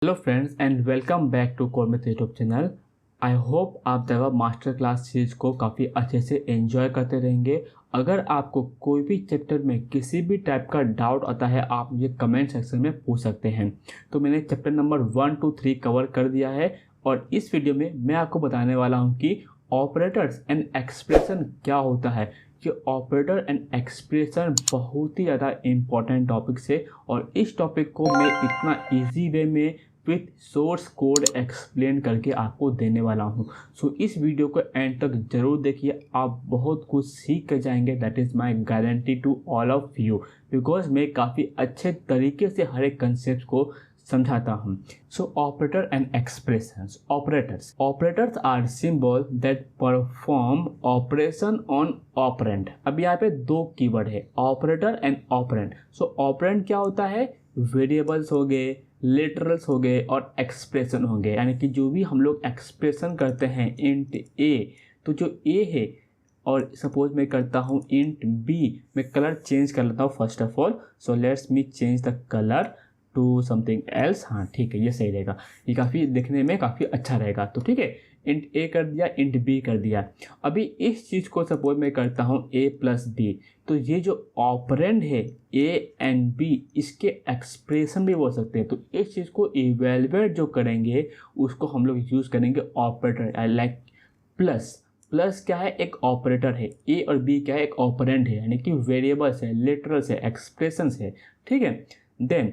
Hello friends and welcome back to कोरमित YouTube channel. I hope आप Java master class series को काफ़ी अच्छे से एंजॉय करते रहेंगे। अगर आपको कोई भी चैप्टर में किसी भी टाइप का डाउट आता है आप मुझे कमेंट सेक्शन में पूछ सकते हैं। तो मैंने चैप्टर नंबर 1 2 3 कवर कर दिया है और इस वीडियो में मैं आपको बताने वाला हूँ कि ऑपरेटर्स एंड एक्सप्रेशन क्या होता है। कि ऑपरेटर एंड एक्सप्रेशन बहुत ही ज़्यादा इम्पॉर्टेंट टॉपिक्स है और इस टॉपिक को मैं इतना ईजी वे में विथ सोर्स कोड एक्सप्लेन करके आपको देने वाला हूँ। सो इस वीडियो को एंड तक जरूर देखिए, आप बहुत कुछ सीख कर जाएंगे। That is my guarantee to all of you, because मैं काफ़ी अच्छे तरीके से हर एक कंसेप्ट को समझाता हूँ। So operator and expressions. Operators are symbol that perform operation on operand. अब यहाँ पे दो कीवर्ड है, operator and operand. So operand क्या होता है? वेरिएबल्स हो गए, लिटरल्स हो गए और एक्सप्रेशन हो गए। यानी कि जो भी हम लोग एक्सप्रेशन करते हैं इंट ए, तो जो ए है और सपोज मैं करता हूँ इंट बी, मैं कलर चेंज कर लेता हूँ first of all. So let's me change the colour to something else. हाँ ठीक है, ये सही रहेगा, ये काफ़ी दिखने में काफ़ी अच्छा रहेगा। तो ठीक है, इंट ए कर दिया, इंट बी कर दिया। अभी इस चीज़ को सपोज मैं करता हूँ ए प्लस बी, तो ये जो ऑपरेंड है ए एंड बी, इसके एक्सप्रेशन भी बोल सकते हैं। तो इस चीज़ को इवेलुएट जो करेंगे उसको हम लोग यूज़ करेंगे ऑपरेटर। Like plus. प्लस क्या है? एक ऑपरेटर है। ए और बी क्या है? एक ऑपरेंड है, यानी कि वेरिएबल्स है, लिटरल्स है, एक्सप्रेशंस है। ठीक है। Then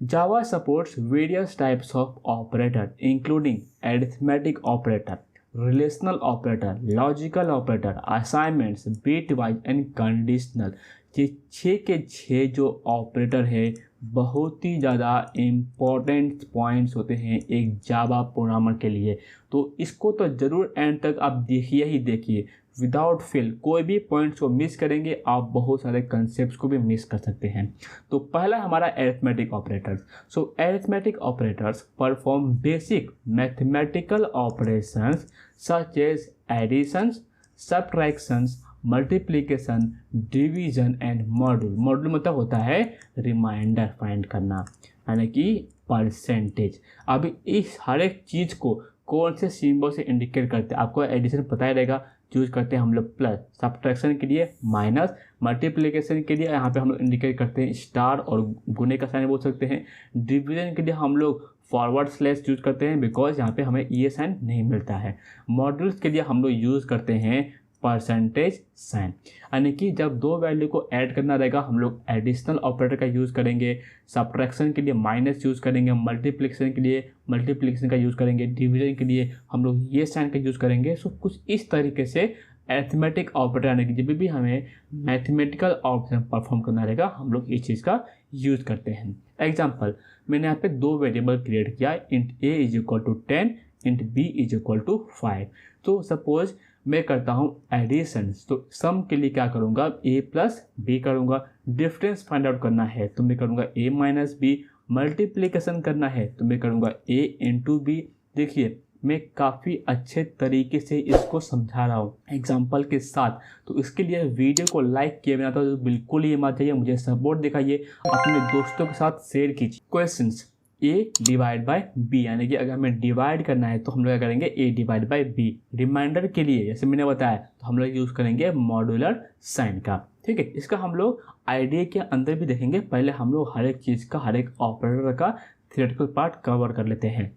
Java supports various types of operator including arithmetic operator, relational operator, logical operator, assignments, bitwise and conditional। ये 6 के 6 जो ऑपरेटर है बहुत ही ज़्यादा इम्पॉर्टेंट पॉइंट्स होते हैं एक जावा प्रोग्रामर के लिए। तो इसको तो ज़रूर एंड तक आप देखिए ही देखिए, विदाउट फेल। कोई भी पॉइंट्स को मिस करेंगे आप बहुत सारे कंसेप्ट्स को भी मिस कर सकते हैं। तो पहला हमारा arithmetic operators. So arithmetic operators perform basic mathematical operations such as additions, subtractions, multiplication, division and module. Module मतलब होता है रिमाइंडर फाइंड करना, यानी कि परसेंटेज। अभी इस हर एक चीज़ को कौन से सिंबल से इंडिकेट करते हैं आपको एडिशन पता ही रहेगा। यूज करते हैं हम लोग प्लस, सब्ट्रैक्शन के लिए माइनस, मल्टीप्लिकेशन के लिए यहाँ पे हम लोग इंडिकेट करते हैं स्टार और गुने का साइन बोल सकते हैं। डिवीजन के लिए हम लोग फॉरवर्ड स्लैश यूज करते हैं बिकॉज यहाँ पे हमें ये साइन नहीं मिलता है। मॉड्यूल्स के लिए हम लोग यूज़ करते हैं परसेंटेज साइन, यानी कि जब दो वैल्यू को ऐड करना रहेगा हम लोग एडिशनल ऑपरेटर का यूज़ करेंगे। सब्ट्रैक्शन के लिए माइनस यूज़ करेंगे, मल्टीप्लिकेशन के लिए मल्टीप्लिकेशन का यूज़ करेंगे, डिवीजन के लिए हम लोग ये साइन का यूज़ करेंगे। सो कुछ इस तरीके से अरिथमेटिक ऑपरेटर, यानी कि जब भी हमें मैथमेटिकल ऑपरेशन परफॉर्म करना रहेगा हम लोग इस चीज़ का यूज़ करते हैं। एग्जाम्पल, मैंने यहाँ पे दो वेरिएबल क्रिएट किया, int a is equal to 10, int b is equal to 5। तो सपोज मैं करता हूँ एडिशंस, तो सम के लिए क्या करूँगा? ए प्लस बी करूँगा। डिफरेंस फाइंड आउट करना है तो मैं करूँगा ए माइनस बी। मल्टीप्लिकेशन करना है तो मैं करूँगा ए इंटू बी। देखिए मैं काफ़ी अच्छे तरीके से इसको समझा रहा हूँ एग्जाम्पल के साथ। तो इसके लिए वीडियो को लाइक किए बिना तो बिल्कुल ही मत जाइए, मुझे सपोर्ट दिखाइए, अपने दोस्तों के साथ शेयर कीजिए। Questions a divide by b, यानी कि अगर हमें डिवाइड करना है तो हम लोग क्या करेंगे? a divide by b। Reminder के लिए जैसे मैंने बताया तो हम लोग यूज़ करेंगे मॉड्यूलर साइन का। ठीक है, इसका हम लोग आईडिया के अंदर भी देखेंगे। पहले हम लोग हर एक चीज़ का, हर एक ऑपरेटर का थियोरेटिकल पार्ट कवर कर लेते हैं।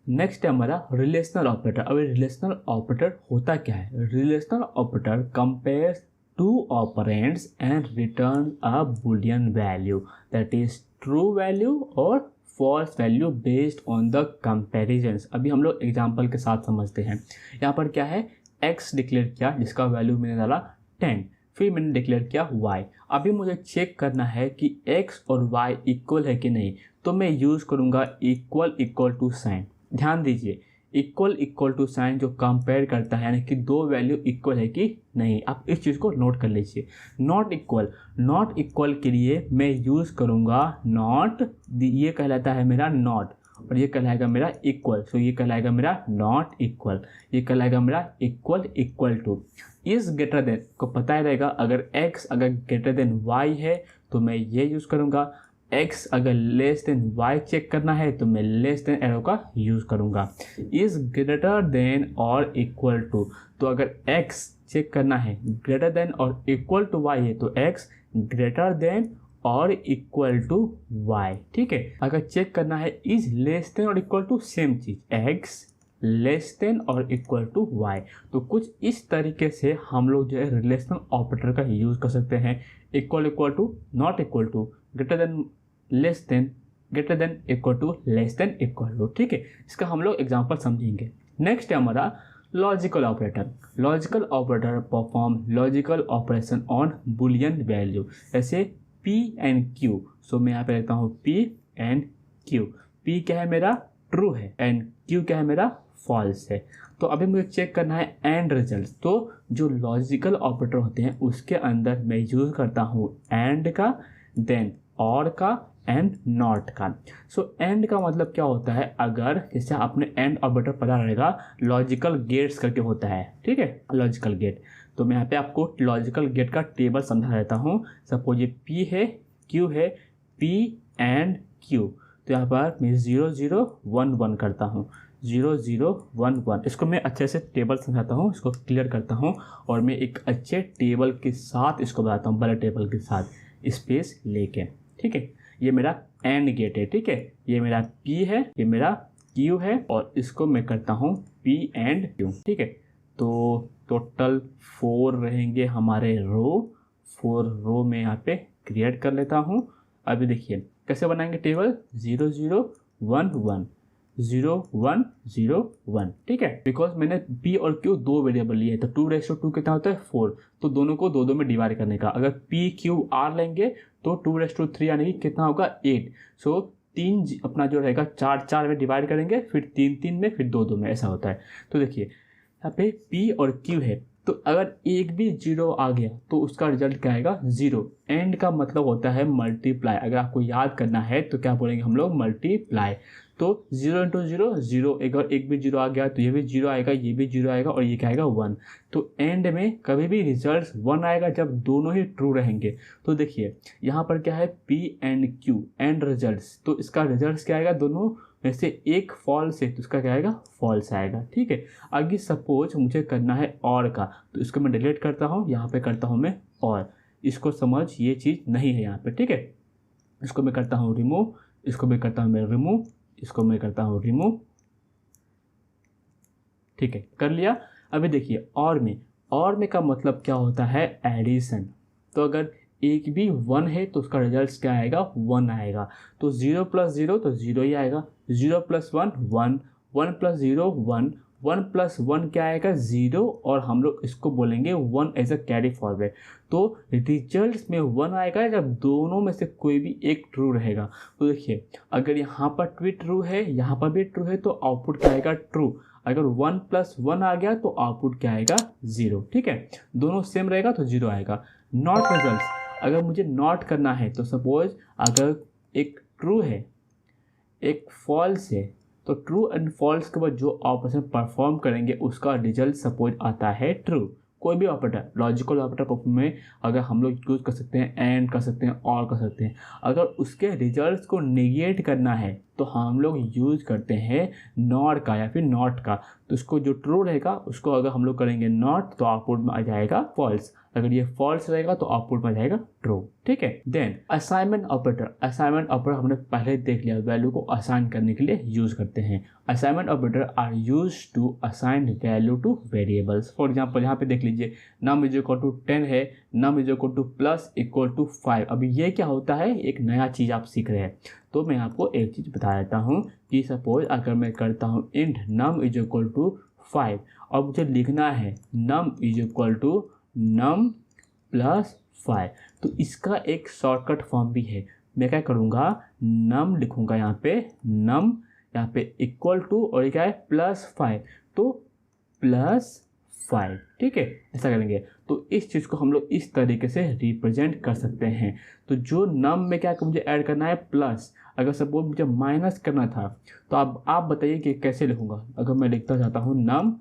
नेक्स्ट है हमारा रिलेशनल ऑपरेटर। अब रिलेशनल ऑपरेटर होता क्या है? Relational operator compares two operands and return a boolean value, that is true value और false value based on the comparisons. अभी हम लोग एग्जांपल के साथ समझते हैं। यहाँ पर क्या है? x डिक्लेयर किया जिसका वैल्यू मैंने डाला 10, फिर मैंने डिक्लेयर किया y। अभी मुझे चेक करना है कि x और y इक्वल है कि नहीं, तो मैं यूज़ करूँगा इक्वल टू साइन। ध्यान दीजिए, इक्वल टू साइन जो कंपेयर करता है, यानी कि दो वैल्यू इक्वल है कि नहीं। आप इस चीज़ को नोट कर लीजिए। नॉट इक्वल के लिए मैं यूज़ करूँगा नॉट, ये कहलाता है मेरा नॉट और ये कहलाएगा मेरा इक्वल। सो ये कहलाएगा मेरा नॉट इक्वल, ये कहलाएगा मेरा इक्वल टू। इस ग्रेटर देन को पता ही रहेगा, अगर x अगर ग्रेटर देन y है तो मैं ये यूज़ करूँगा। x अगर लेस देन y चेक करना है तो मैं लेस देन एरो का यूज़ करूँगा। इज़ ग्रेटर देन और इक्वल टू, तो अगर x चेक करना है ग्रेटर देन और इक्वल टू y है तो x ग्रेटर देन और इक्वल टू y, ठीक है। अगर चेक करना है इज लेस देन और इक्वल टू सेम चीज़ x लेस देन और इक्वल टू y, तो कुछ इस तरीके से हम लोग जो है रिलेशनल ऑपरेटर का यूज़ कर सकते हैं। Equal equal to, not equal to, greater than less than, greater than equal to, less than equal to, ठीक है। इसका हम लोग एग्जाम्पल समझेंगे। नेक्स्ट है हमारा logical operator. Logical operator perform logical operation on Boolean value, जैसे P एंड Q। सो मैं यहाँ पे लिखता हूँ P एंड Q। P क्या है मेरा, ट्रू है, एंड Q क्या है मेरा, फॉल्स है। तो अभी मुझे चेक करना है एंड रिजल्ट। तो जो लॉजिकल ऑपरेटर होते हैं उसके अंदर मैं यूज़ करता हूँ एंड का, देन और का, एंड नॉट का। सो एंड का मतलब क्या होता है, अगर जैसे आपने एंड ऑपरेटर पता रहेगा लॉजिकल गेट्स करके होता है, ठीक है, लॉजिकल गेट। तो मैं यहाँ पे आपको लॉजिकल गेट का टेबल समझा देता हूँ। सपोज ये P है, Q है, P एंड Q, तो यहाँ पर मैं 0 0 1 1 करता हूँ, 0 0 1 1। इसको मैं अच्छे से टेबल समझाता हूँ, इसको क्लियर करता हूँ और मैं एक अच्छे टेबल के साथ इसको बताता हूँ, बड़े टेबल के साथ स्पेस लेके, ठीक है। ये मेरा एंड गेट है, ठीक है। ये मेरा P है, ये मेरा Q है, और इसको मैं करता हूँ P एंड Q, ठीक है। तो टोटल 4 रहेंगे हमारे रो, 4 रो में यहाँ पे क्रिएट कर लेता हूँ। अभी देखिए कैसे बनाएंगे टेबल, 0 0 1 1 0 1 0 1, ठीक है। बिकॉज मैंने P और Q दो वेरिएबल लिए हैं, तो 2/2 कितना होता है 4, तो दोनों को 2 2 में डिवाइड करने का। अगर P Q R लेंगे तो 2/3 यानी कि कितना होगा 8। सो 3 अपना जो रहेगा 4 4 में डिवाइड करेंगे, फिर 3 3 में, फिर 2 2 में, ऐसा होता है। तो देखिए यहाँ पे P और Q है, तो अगर एक भी 0 आ गया तो उसका रिजल्ट क्या आएगा, 0। एंड का मतलब होता है मल्टीप्लाई। अगर आपको याद करना है तो क्या बोलेंगे हम लोग, मल्टीप्लाई। तो 0 × 0 0, अगर एक भी 0 आ गया तो ये भी 0 आएगा, ये भी 0 आएगा, और ये क्या आएगा 1। तो एंड में कभी भी रिजल्ट 1 आएगा जब दोनों ही ट्रू रहेंगे। तो देखिए यहाँ पर क्या है, P and Q and results, तो इसका रिजल्ट क्या आएगा, दोनों में से एक फॉल्स है तो इसका क्या आएगा, फॉल्स आएगा, ठीक है। आगे सपोज मुझे करना है और का, तो इसको मैं डिलीट करता हूँ, यहाँ पे करता हूँ मैं और, इसको समझ ये चीज़ नहीं है यहाँ पे, ठीक है। इसको मैं करता हूँ रिमूव, इसको मैं करता हूँ मैं रिमूव, इसको मैं करता हूँ रिमूव, ठीक है, कर लिया। अभी देखिए और में का मतलब क्या होता है, एडिशन। तो अगर एक भी 1 है तो उसका रिजल्ट क्या आएगा, 1 आएगा। तो 0 + 0 तो 0 ही आएगा, 0 + 1 1, 1 + 0 1, 1 + 1 क्या आएगा, 0, और हम लोग इसको बोलेंगे 1 एज अ कैरी फॉरवर्ड। तो रिजल्ट में 1 आएगा जब दोनों में से कोई भी एक ट्रू रहेगा। तो देखिए अगर यहाँ पर भी ट्रू है, यहाँ पर भी ट्रू है, तो आउटपुट क्या आएगा, ट्रू। अगर 1 + 1 आ गया तो आउटपुट क्या आएगा, 0, ठीक है। दोनों सेम रहेगा तो 0 आएगा। नॉट रिजल्ट, अगर मुझे नॉट करना है तो सपोज अगर एक ट्रू है एक फॉल्स है, तो ट्रू एंड फॉल्स के बाद जो ऑपरेशन परफॉर्म करेंगे उसका रिजल्ट सपोज आता है ट्रू। कोई भी ऑपरेटर, लॉजिकल ऑपरेटर में अगर हम लोग यूज़ कर सकते हैं एंड कर सकते हैं और कर सकते हैं। अगर उसके रिजल्ट्स को नेगेट करना है तो हम लोग यूज़ करते हैं नॉट का या फिर नॉट का। तो उसको जो ट्रू रहेगा उसको अगर हम लोग करेंगे नॉट तो आउटपुट में आ जाएगा फॉल्स, अगर ये फॉल्स रहेगा तो आउटपुट में आ जाएगा ट्रू, ठीक है। Then assignment operator, assignment operator हमने पहले देख लिया, वैल्यू को असाइन करने के लिए यूज़ करते हैं। Assignment operator are use to assign value to variables. For example यहाँ पे देख लीजिए नम इज इक्वल टू 10 है, num is equal to plus equal to 5। अभी ये क्या होता है, एक नया चीज़ आप सीख रहे हैं। तो मैं आपको एक चीज़ बता देता हूँ कि सपोज अगर मैं करता हूँ int num is equal to 5 और मुझे लिखना है num is equal to num plus 5, तो इसका एक शॉर्टकट फॉर्म भी है। मैं क्या करूँगा, नम लिखूँगा यहाँ पे, नम यहाँ पे इक्वल टू और ये क्या है +5, तो +5, ठीक है, ऐसा करेंगे। तो इस चीज़ को हम लोग इस तरीके से रिप्रेजेंट कर सकते हैं। तो जो नम में क्या मुझे ऐड करना है प्लस, अगर सपोज मुझे माइनस करना था तो अब आप बताइए कि कैसे लिखूँगा। अगर मैं लिखता चाहता हूँ नम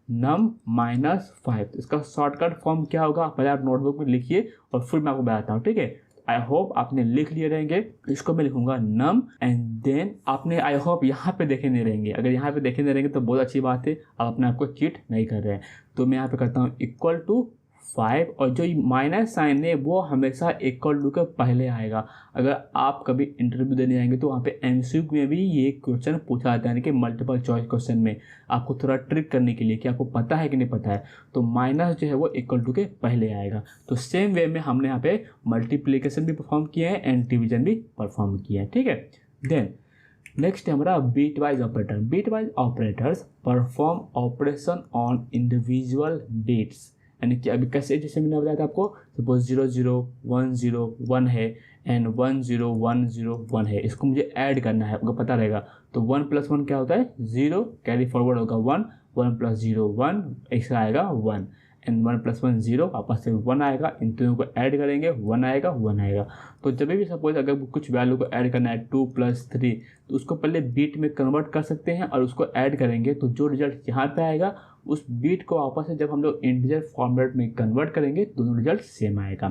-5, तो इसका शॉर्टकट फॉर्म क्या होगा, पहले आप नोटबुक में लिखिए और फिर मैं आपको बताता हूँ, ठीक है। आई होप आपने लिख लिए रहेंगे। इसको मैं लिखूंगा नम एंड देन आपने आई होप यहाँ पे देखे नहीं रहेंगे। अगर यहाँ पे देखे नहीं रहेंगे तो बहुत अच्छी बात है, आप अपने आप को चीट नहीं कर रहे हैं। तो मैं यहाँ पे करता हूँ इक्वल टू 5 और जो माइनस साइन है वो हमेशा इक्वल टू के पहले आएगा। अगर आप कभी इंटरव्यू देने जाएंगे तो वहाँ पे एमसीक्यू में भी ये क्वेश्चन पूछा जाता है, यानी कि मल्टीपल चॉइस क्वेश्चन में आपको थोड़ा ट्रिक करने के लिए कि आपको पता है कि नहीं पता है, तो माइनस जो है वो इक्वल टू के पहले आएगा। तो सेम वे में हमने यहाँ पे मल्टीप्लीकेशन भी परफॉर्म किया है एंड डिवीजन भी परफॉर्म किया है, ठीक है। देन नेक्स्ट है हमारा bitwise operator. Bitwise operators perform operation on individual bits, यानी कि अभी कैसे, जैसे मैंने बताया था आपको, सपोज 0 0 1 0 1 है एंड 1 0 1 0 1 है, इसको मुझे ऐड करना है, आपको पता रहेगा। तो 1 + 1 क्या होता है 0, कैरी फॉरवर्ड होगा 1, 1 + 0 1, ऐसा आएगा 1 एंड 1 + 1 0, वापस से 1 आएगा, इन दोनों को ऐड करेंगे 1 आएगा 1 आएगा। तो जब भी सपोज अगर कुछ वैल्यू को ऐड करना है 2 + 3, तो उसको पहले बीट में कन्वर्ट कर सकते हैं और उसको ऐड करेंगे, तो जो रिजल्ट यहाँ पे आएगा उस बीट को वापस से जब हम लोग इंटीजर फॉर्मेट में कन्वर्ट करेंगे दोनों रिजल्ट सेम आएगा।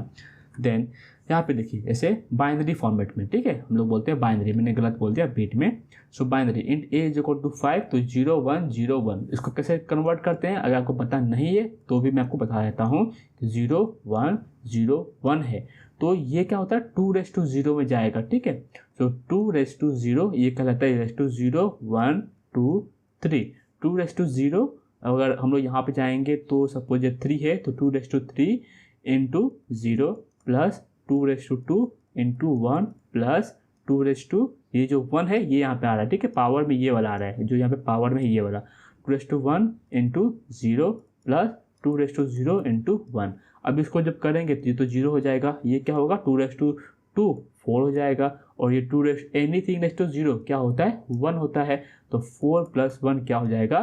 देन यहाँ पे देखिए ऐसे बाइनरी फॉर्मेट में, ठीक है, हम लोग बोलते हैं बाइनरी, मैंने गलत बोल दिया बीट में। सो बाइनरी इंट ए = 5, तो 0 1 0 1, इसको कैसे कन्वर्ट करते हैं अगर आपको पता नहीं है तो भी मैं आपको बता देता हूँ कि 0 1 0 1 है, तो ये क्या होता है 2⁻0 में जाएगा, ठीक है। सो 2⁻0 ये कहलाता है 0 1 2 3, 2⁻0। अगर हम लोग यहाँ पे जाएंगे तो सपोज ये 3 है, तो 2⁻3 × 0 + 2⁻2 × 1 + 2⁻, ये जो 1 है ये यहाँ पे आ रहा है, ठीक है, पावर में ये वाला आ रहा है, जो यहाँ पे पावर में है ये वाला 2⁻1 × 0 + 2⁻0 × 1। अब इसको जब करेंगे तो ये तो 0 हो जाएगा, ये क्या होगा 2⁻2 4 हो जाएगा, और ये 2 एनीथिंग नेक्स्ट टू 0 क्या होता है 1 होता है, तो 4 + 1 क्या हो जाएगा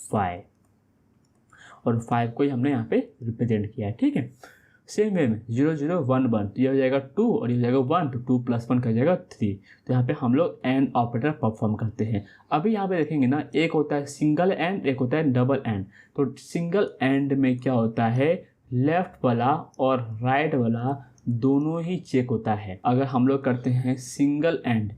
5, और 5 को ही हमने यहाँ पे रिप्रेजेंट किया है, ठीक है। सेम वे में 0 0 1 1, तो ये हो जाएगा 2 और ये हो जाएगा 1, तो 2 + 1 का जाएगा 3। तो यहाँ पे हम लोग एंड ऑपरेटर परफॉर्म करते हैं। अभी यहाँ पे देखेंगे ना, एक होता है सिंगल एंड, एक होता है डबल एंड। तो सिंगल एंड में क्या होता है लेफ्ट वाला और राइट वाला दोनों ही चेक होता है। अगर हम लोग करते हैं सिंगल एंड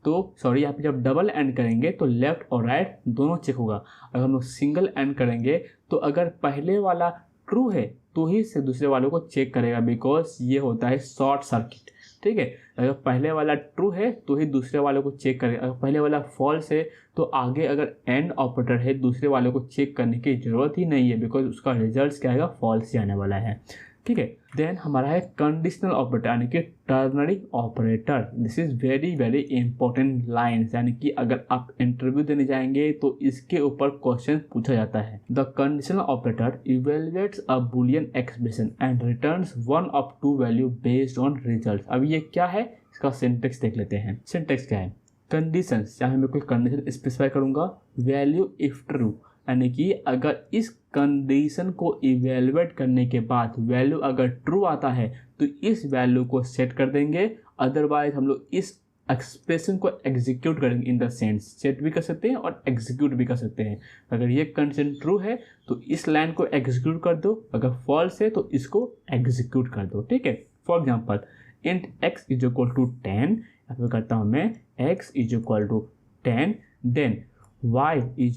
तो सॉरी यहाँ पे जब डबल एंड करेंगे तो लेफ्ट और राइट दोनों चेक होगा। अगर हम लोग सिंगल एंड करेंगे तो अगर पहले वाला ट्रू है तो ही से दूसरे वालों को चेक करेगा, बिकॉज ये होता है शॉर्ट सर्किट, ठीक है। अगर पहले वाला ट्रू है तो ही दूसरे वालों को चेक करेगा, अगर पहले वाला फॉल्स है तो आगे अगर एंड ऑपरेटर है दूसरे वालों को चेक करने की ज़रूरत ही नहीं है, बिकॉज उसका रिजल्ट क्या आएगा फॉल्स ही आने वाला है, ठीक है। देन हमारा है कंडीशनल ऑपरेटर, यानी कि ternary operator. This is very very important lines, यानी कि अगर आप इंटरव्यू देने जाएंगे तो इसके ऊपर क्वेश्चन पूछा जाता है। The conditional operator evaluates a boolean expression and returns one of two value based on result. अब ये क्या है, इसका सिंटेक्स देख लेते हैं। सिंटेक्स क्या है, कंडीशंस, चाहे मैं कोई कंडीशन स्पेसिफाई करूंगा, वैल्यू इफ ट्रू, यानी कि अगर इस कंडीशन को इवेलुएट करने के बाद वैल्यू अगर ट्रू आता है तो इस वैल्यू को सेट कर देंगे, अदरवाइज हम लोग इस एक्सप्रेशन को एग्जीक्यूट करेंगे। इन द सेंस सेट भी कर सकते हैं और एग्जीक्यूट भी कर सकते हैं। अगर ये कंडीशन ट्रू है तो इस लाइन को एग्जीक्यूट कर दो, अगर फॉल्स है तो इसको एग्जीक्यूट कर दो, ठीक है। फॉर एग्जाम्पल इंट x = 10, या फिर करता हूँ मैं x = 10, then y =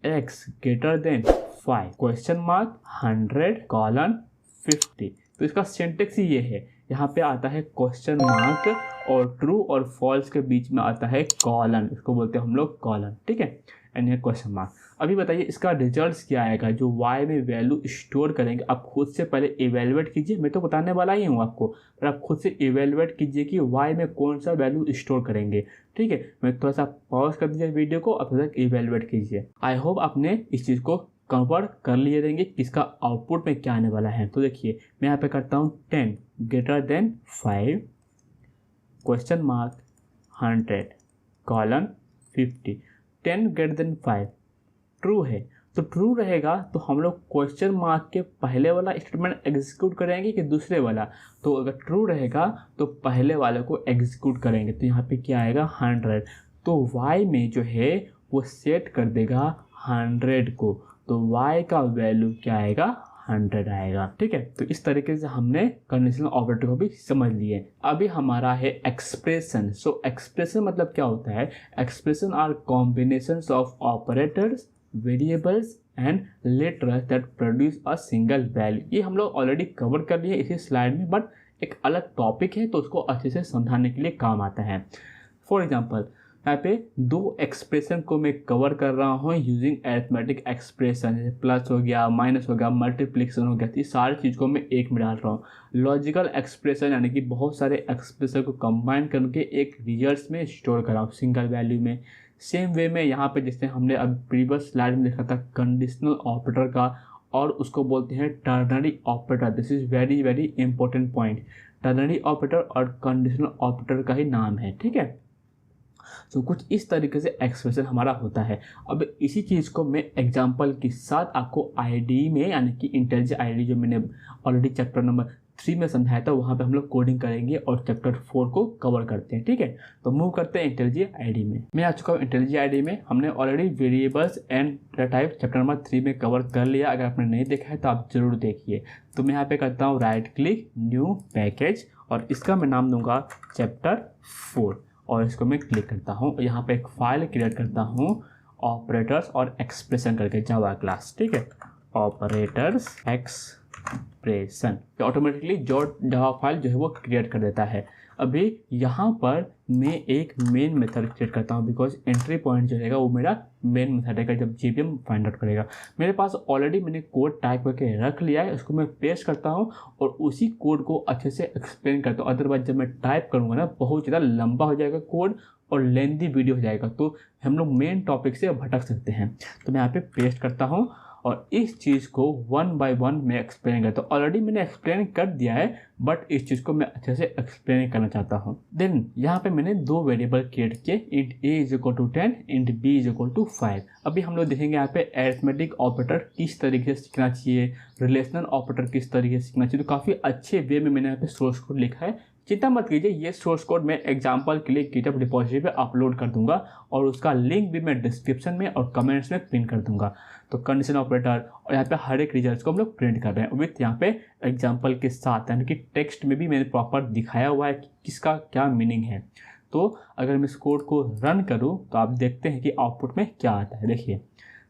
x > 5 question mark 100:50। तो इसका सिंटेक्स ही ये है, यहाँ पे आता है क्वेश्चन मार्क और ट्रू और फॉल्स के बीच में आता है कॉलन, इसको बोलते हैं हम लोग कॉलन, ठीक है, एंड ये क्वेश्चन मार्क। अभी बताइए इसका रिजल्ट्स क्या आएगा, जो y में वैल्यू स्टोर करेंगे। आप खुद से पहले इवेलुएट कीजिए, मैं तो बताने वाला ही हूँ आपको, पर आप खुद से इवेलुएट कीजिए कि y में कौन सा वैल्यू स्टोर करेंगे, ठीक है। मैं थोड़ा सा पॉज कर दीजिए वीडियो को, अब तक इवेलुएट कीजिए। आई होप आपने इस चीज़ को कवर कर लिए रहेंगे किसका आउटपुट में क्या आने वाला है। तो देखिए मैं यहाँ पे करता हूँ 10 > 5 क्वेश्चन मार्क 100:50, 10 > 5 ट्रू है, तो ट्रू रहेगा तो हम लोग क्वेश्चन मार्क के पहले वाला स्टेटमेंट एग्जीक्यूट करेंगे कि दूसरे वाला। तो अगर ट्रू रहेगा तो पहले वाले को एग्जीक्यूट करेंगे, तो यहाँ पे क्या आएगा 100, तो y में जो है वो सेट कर देगा 100 को, तो y का वैल्यू क्या आएगा 100 आएगा। ठीक है, तो इस तरीके से हमने कंडीशनल ऑपरेटर को भी समझ लिए। अभी हमारा है एक्सप्रेशन। सो एक्सप्रेशन मतलब क्या होता है? Expression are combinations of operators, variables and letters that produce a single value. ये हम लोग ऑलरेडी कवर कर लिए इसी स्लाइड में, बट एक अलग टॉपिक है तो उसको अच्छे से समझाने के लिए काम आता है। फॉर एग्जाम्पल, यहाँ पे दो एक्सप्रेशन को मैं कवर कर रहा हूँ यूजिंग अरिथमेटिक एक्सप्रेशन, जैसे प्लस हो गया, माइनस हो गया, मल्टीप्लिकेशन हो गया। ये सारी चीज़ को मैं एक में डाल रहा हूँ। लॉजिकल एक्सप्रेशन यानी कि बहुत सारे एक्सप्रेशन को कंबाइन करके एक रिजल्ट में स्टोर कर रहा हूँ सिंगल वैल्यू में। सेम वे में यहाँ पे जैसे हमने अब प्रीवियस स्लाइड में देखा था कंडीशनल ऑपरेटर का, और उसको बोलते हैं ternary operator. This is very very important point. Ternary operator और कंडीशनल ऑपरेटर का ही नाम है। ठीक है, तो कुछ इस तरीके से एक्सप्रेशन हमारा होता है। अब इसी चीज़ को मैं एग्जांपल के साथ आपको आईडी में, यानी कि इंटेलिजेंट आईडी जो मैंने ऑलरेडी चैप्टर नंबर 3 में समझाया था, वहाँ पे हम लोग कोडिंग करेंगे और चैप्टर 4 को कवर करते हैं। ठीक है, तो मूव करते हैं इंटेलिजेंट आईडी में। मैं आ चुका हूँ इंटेलिजेंट आईडी में। हमने already variables and data type chapter number 3 में कवर कर लिया। अगर आपने नहीं देखा है तो आप जरूर देखिए। तो मैं यहाँ पे करता हूँ राइट क्लिक, न्यू पैकेज, और इसका मैं नाम दूंगा चैप्टर 4, और इसको मैं क्लिक करता हूँ। यहाँ पे एक फाइल क्रिएट करता हूँ ऑपरेटर्स और एक्सप्रेशन करके, जावा क्लास। ठीक है, ऑपरेटर्स एक्सप्रेशन ऑटोमेटिकली जो जावा फाइल जो है वो क्रिएट कर देता है। अभी यहाँ पर मैं एक मेन मेथड क्रिएट करता हूँ, बिकॉज एंट्री पॉइंट जो रहेगा वो मेरा मेन मेथड है जब JVM फाइंड आउट करेगा। मेरे पास ऑलरेडी मैंने कोड टाइप करके रख लिया है, उसको मैं पेस्ट करता हूँ और उसी कोड को अच्छे से एक्सप्लेन करता हूँ। अदरवाइज जब मैं टाइप करूँगा ना, बहुत ज़्यादा लंबा हो जाएगा कोड और लेंथी वीडियो हो जाएगा, तो हम लोग मेन टॉपिक से भटक सकते हैं। तो मैं यहाँ पे पेस्ट करता हूँ और इस चीज़ को 1 बाय 1 मैं एक्सप्लेन करता हूँ। ऑलरेडी मैंने एक्सप्लेन कर दिया है, बट इस चीज़ को मैं अच्छे से एक्सप्लेन करना चाहता हूँ। देन यहाँ पे मैंने दो वेरिएबल क्रिएट किए, int a is equal to 10, int b is equal to 5। अभी हम लोग देखेंगे यहाँ पे अरिथमेटिक ऑपरेटर किस तरीके से सीखना चाहिए, रिलेशनल ऑपरेटर किस तरीके से सीखना चाहिए। तो काफ़ी अच्छे वे में मैंने यहाँ पे सोर्स कोड लिखा है। चिंता मत कीजिए, ये सोर्स कोड मैं एग्जांपल के लिए गिटहब रिपॉजिटरी पे अपलोड कर दूंगा और उसका लिंक भी मैं डिस्क्रिप्शन में और कमेंट्स में पिन कर दूंगा। तो कंडीशन ऑपरेटर और यहाँ पे हर एक रिजल्ट को हम लोग प्रिंट कर रहे हैं विथ यहाँ पे एग्जांपल के साथ, यानी कि टेक्स्ट में भी मैंने प्रॉपर दिखाया हुआ है कि किसका क्या मीनिंग है। तो अगर मैं इस कोड को रन करूँ तो आप देखते हैं कि आउटपुट में क्या आता है। देखिए,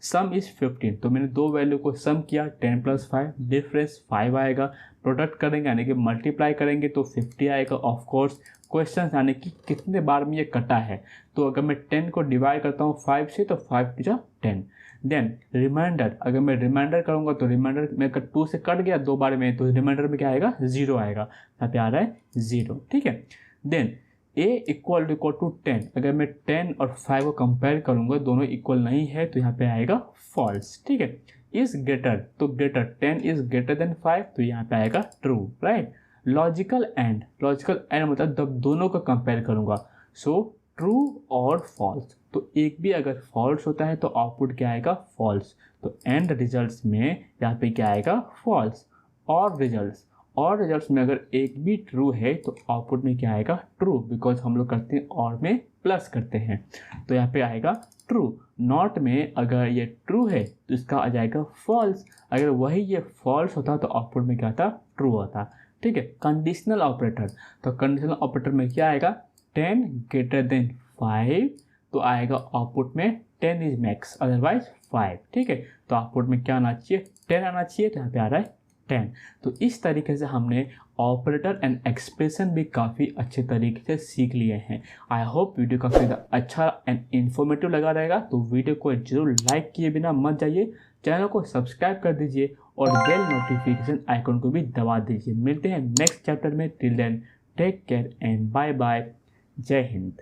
सम इज़ 15, तो मैंने दो वैल्यू को सम किया, 10 + 5, डिफरेंस 5 आएगा। प्रोडक्ट करेंगे यानी कि मल्टीप्लाई करेंगे तो 50 आएगा। ऑफ कोर्स क्वेश्चन यानी कि कितने बार में ये कटा है, तो अगर मैं 10 को डिवाइड करता हूँ 5 से तो 5 × 10। देन रिमाइंडर, अगर मैं रिमाइंडर करूँगा तो रिमाइंडर में 2 से कट गया 2 बार में, तो रिमाइंडर में क्या आएगा, 0 आएगा। यहाँ पे आ रहा है 0। ठीक है, देन a इक्वल टू 10, अगर मैं 10 और 5 को कंपेयर करूँगा, दोनों इक्वल नहीं है, तो यहाँ पे आएगा फॉल्स। ठीक है, इज ग्रेटर, तो ग्रेटर 10 इज ग्रेटर देन 5, तो यहाँ पे आएगा true. Right, logical and, logical and मतलब जब दोनों को कंपेयर करूँगा, सो ट्रू और फॉल्स, तो एक भी अगर फॉल्स होता है तो आउटपुट क्या आएगा, फॉल्स। तो एंड रिजल्ट्स में यहाँ पे क्या आएगा, फॉल्स। और रिजल्ट्स में अगर एक भी ट्रू है तो आउटपुट में क्या आएगा, ट्रू, बिकॉज हम लोग करते हैं और में प्लस करते हैं, तो यहाँ पे आएगा ट्रू। नॉट में अगर ये ट्रू है तो इसका आ जाएगा फॉल्स। अगर वही ये फॉल्स होता तो आउटपुट में क्या आता, ट्रू होता। ठीक है, कंडीशनल ऑपरेटर, तो कंडीशनल ऑपरेटर में क्या आएगा, 10 ग्रेटर देन 5, तो आएगा आउटपुट में 10 इज मैक्स, अदरवाइज 5। ठीक है, तो आउटपुट में क्या आना चाहिए, 10 आना चाहिए, तो यहाँ पे आ रहा है 10। तो इस तरीके से हमने ऑपरेटर एंड एक्सप्रेशन भी काफ़ी अच्छे तरीके से सीख लिए हैं। आई होप वीडियो काफ़ी अच्छा एंड इन्फॉर्मेटिव लगा रहेगा। तो वीडियो को जरूर लाइक किए बिना मत जाइए, चैनल को सब्सक्राइब कर दीजिए और बेल नोटिफिकेशन आइकन को भी दबा दीजिए। मिलते हैं नेक्स्ट चैप्टर में। Till then take care and bye bye. Jai Hind.